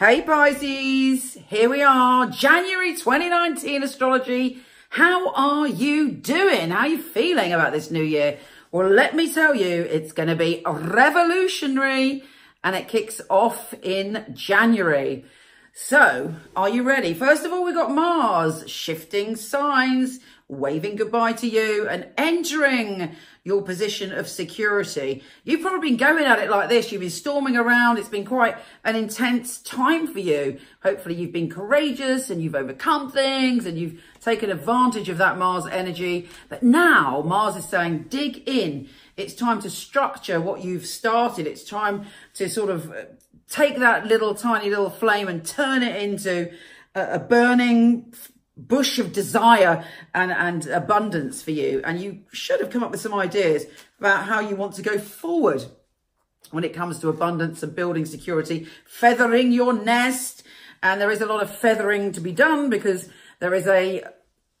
Hey Pisces, here we are, January 2019 astrology. How are you doing? How are you feeling about this new year? Well, let me tell you, it's going to be revolutionary and it kicks off in January. So, are you ready? First of all, we've got Mars shifting signs, waving goodbye to you and entering your position of security. You've probably been going at it like this. You've been storming around. It's been quite an intense time for you. Hopefully you've been courageous and you've overcome things and you've taken advantage of that Mars energy. But now Mars is saying, dig in. It's time to structure what you've started. It's time to sort of take that tiny little flame and turn it into a burning bush of desire and abundance for you. And you should have come up with some ideas about how you want to go forward when it comes to abundance and building security, feathering your nest. And there is a lot of feathering to be done because there is a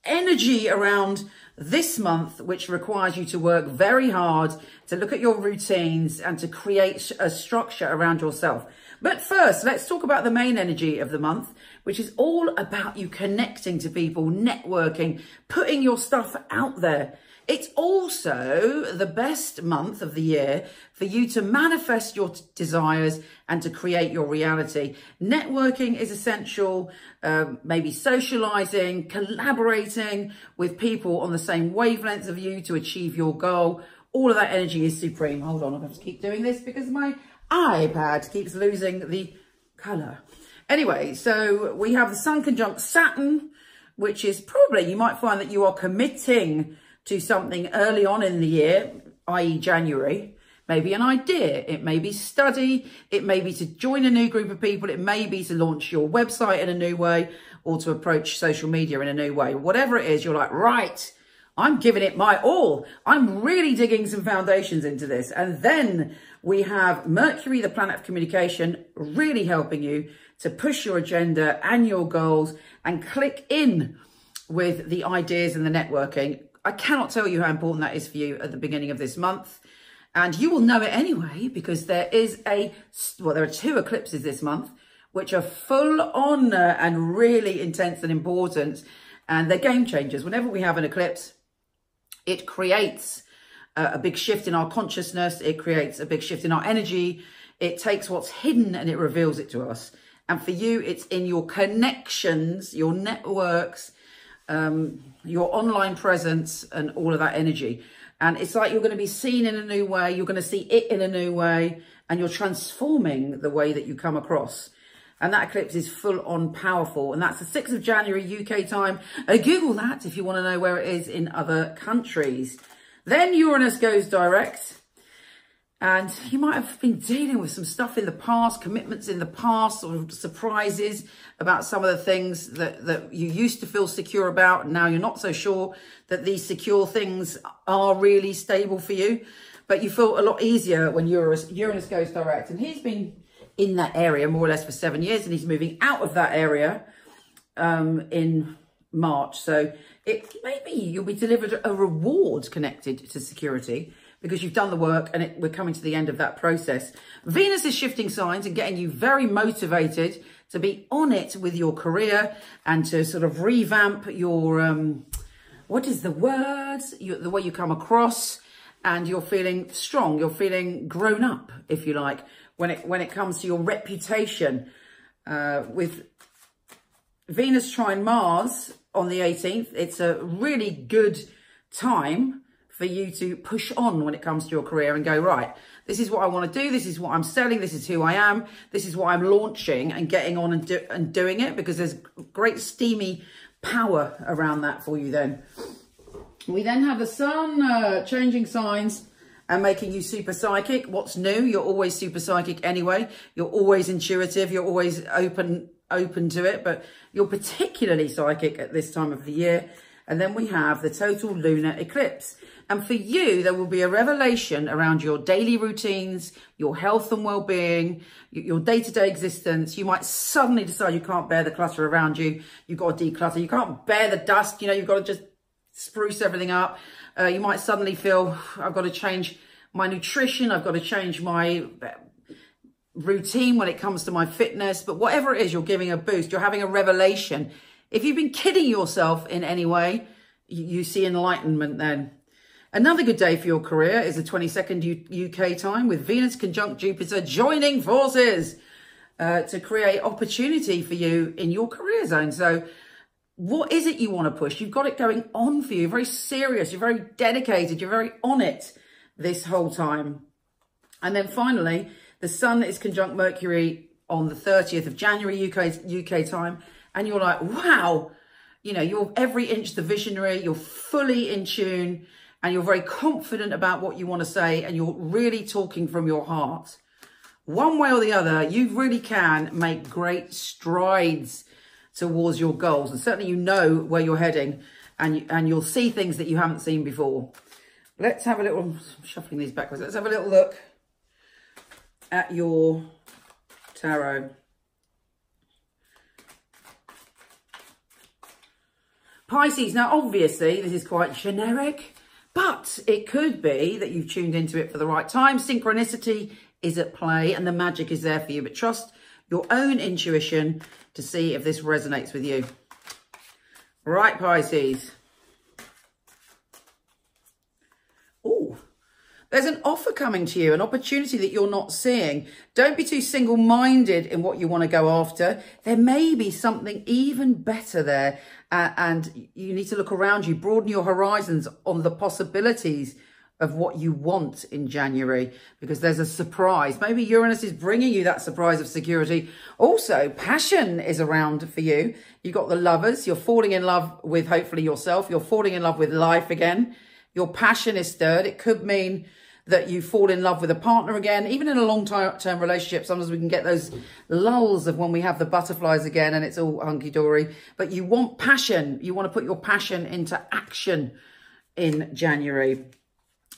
energy around this month which requires you to work very hard to look at your routines and to create a structure around yourself. But first, let's talk about the main energy of the month, which is all about you connecting to people, networking, putting your stuff out there. It's also the best month of the year for you to manifest your desires and to create your reality. Networking is essential, maybe socializing, collaborating with people on the same wavelengths of you to achieve your goal. All of that energy is supreme. Hold on, I'll have to keep doing this because my iPad keeps losing the colour. Anyway, so we have the Sun conjunct Saturn, which is probably, you might find that you are committing to something early on in the year, i.e. January. Maybe an idea, it may be study, it may be to join a new group of people, it may be to launch your website in a new way or to approach social media in a new way. Whatever it is, you're like, right, I'm giving it my all. I'm really digging some foundations into this. And then we have Mercury, the planet of communication, really helping you to push your agenda and your goals and click in with the ideas and the networking. I cannot tell you how important that is for you at the beginning of this month. And you will know it anyway, because there are two eclipses this month, which are full on and really intense and important. And they're game changers. Whenever we have an eclipse, it creates a big shift in our consciousness. It creates a big shift in our energy. It takes what's hidden and it reveals it to us. And for you, it's in your connections, your networks, your online presence and all of that energy. And it's like you're going to be seen in a new way. You're going to see it in a new way. And you're transforming the way that you come across. And that eclipse is full on powerful. And that's the 6th of January UK time. Google that if you want to know where it is in other countries. Then Uranus goes direct. And you might have been dealing with some stuff in the past, commitments in the past, or surprises about some of the things that you used to feel secure about. And now you're not so sure that these secure things are really stable for you. But you feel a lot easier when Uranus goes direct. And he's been in that area more or less for 7 years, and he's moving out of that area in March. So maybe you'll be delivered a reward connected to security because you've done the work and we're coming to the end of that process. Venus is shifting signs and getting you very motivated to be on it with your career and to sort of revamp your, what is the word? The way you come across, and you're feeling strong. You're feeling grown up, if you like, when it comes to your reputation. With Venus trine Mars on the 18th, it's a really good time for you to push on when it comes to your career and go, right, this is what I want to do. This is what I'm selling. This is who I am. This is what I'm launching and getting on and doing it, because there's great steamy power around that for you then. We then have the Sun changing signs and making you super psychic. What's new? You're always super psychic anyway. You're always intuitive. You're always open to it, but you're particularly psychic at this time of the year. And then we have the total lunar eclipse. And for you, there will be a revelation around your daily routines, your health and well-being, your day-to-day existence. You might suddenly decide you can't bear the clutter around you. You've got to declutter. You can't bear the dust. You know, you've got to just spruce everything up. You might suddenly feel, I've got to change my nutrition. I've got to change my routine when it comes to my fitness, but whatever it is, you're giving a boost. You're having a revelation. If you've been kidding yourself in any way, you see enlightenment then. Another good day for your career is the 22nd UK time with Venus conjunct Jupiter joining forces to create opportunity for you in your career zone. So what is it you want to push? You've got it going on for you. You're very serious. You're very dedicated. You're very on it this whole time. And then finally, the sun is conjunct Mercury on the 30th of January UK time. And you're like, wow, you know, you're every inch the visionary. You're fully in tune. And you're very confident about what you want to say, and you're really talking from your heart. One way or the other, you really can make great strides towards your goals. And certainly you know where you're heading, and you'll see things that you haven't seen before. Let's have a little, I'm shuffling these backwards. Let's have a little look at your tarot. Pisces, now obviously this is quite generic, but it could be that you've tuned into it for the right time. Synchronicity is at play and the magic is there for you. But trust your own intuition to see if this resonates with you. Right, Pisces. Oh, there's an offer coming to you, an opportunity that you're not seeing. Don't be too single-minded in what you want to go after. There may be something even better there. And you need to look around you, broaden your horizons on the possibilities of what you want in January, because there's a surprise. Maybe Uranus is bringing you that surprise of security. Also, passion is around for you. You've got the Lovers. You're falling in love with, hopefully, yourself. You're falling in love with life again. Your passion is stirred. It could mean that you fall in love with a partner again. Even in a long-term relationship, sometimes we can get those lulls of when we have the butterflies again and it's all hunky-dory. But you want passion. You want to put your passion into action in January.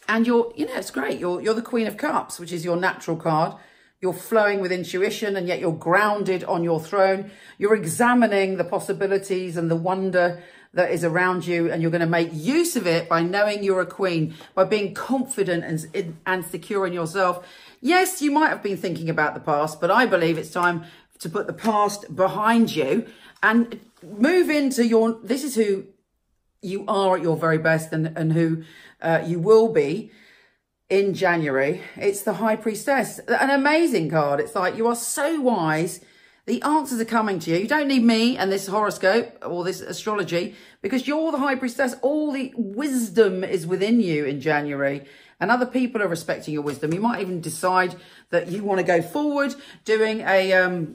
And it's great. You're the Queen of Cups, which is your natural card. You're flowing with intuition, and yet you're grounded on your throne. You're examining the possibilities and the wonder that is around you, and you're going to make use of it by knowing you're a queen, by being confident and secure in yourself. Yes, you might have been thinking about the past, but I believe it's time to put the past behind you and move into this is who you are at your very best, and who you will be in January. It's the High Priestess, an amazing card. It's like you are so wise. The answers are coming to you. You don't need me and this horoscope or this astrology, because you're the High Priestess. All the wisdom is within you in January, and other people are respecting your wisdom. You might even decide that you want to go forward doing a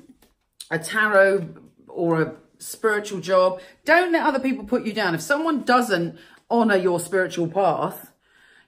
tarot or a spiritual job. Don't let other people put you down. If someone doesn't honor your spiritual path,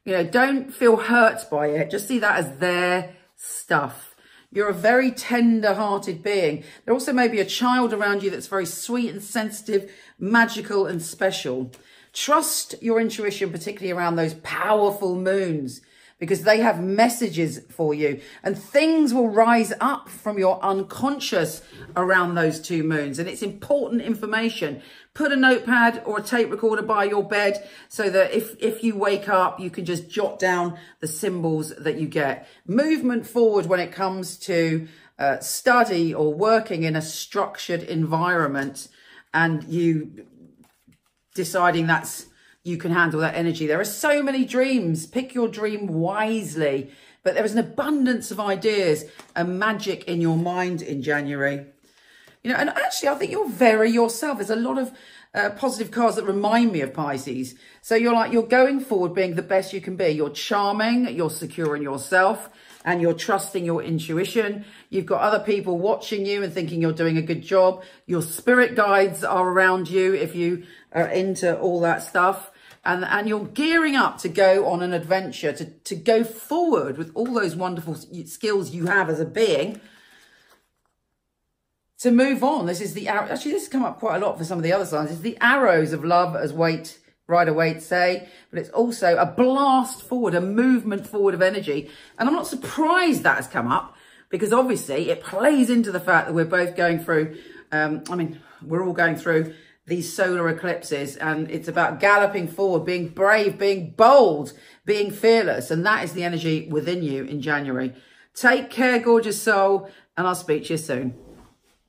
don't feel hurt by it. Just see that as their stuff. You're a very tender-hearted being. There also may be a child around you that's very sweet and sensitive, magical and special. Trust your intuition, particularly around those powerful moons, because they have messages for you. And things will rise up from your unconscious around those two moons. And it's important information. Put a notepad or a tape recorder by your bed so that if you wake up, you can just jot down the symbols that you get. Movement forward when it comes to study or working in a structured environment, and you deciding you can handle that energy. There are so many dreams. Pick your dream wisely. But there is an abundance of ideas and magic in your mind in January. And actually, I think you're very yourself. There's a lot of positive cards that remind me of Pisces. So you're going forward being the best you can be. You're charming, you're secure in yourself, and you're trusting your intuition. You've got other people watching you and thinking you're doing a good job. Your spirit guides are around you if you are into all that stuff. And you're gearing up to go on an adventure, to go forward with all those wonderful skills you have as a being, to move on. This is the arrow. Actually, this has come up quite a lot for some of the other signs. It's the arrows of love, as Rider-Waite say, but it's also a blast forward, a movement forward of energy. And I'm not surprised that has come up, because obviously it plays into the fact that we're both going through, we're all going through these solar eclipses, and it's about galloping forward, being brave, being bold, being fearless. And that is the energy within you in January. Take care, gorgeous soul, and I'll speak to you soon.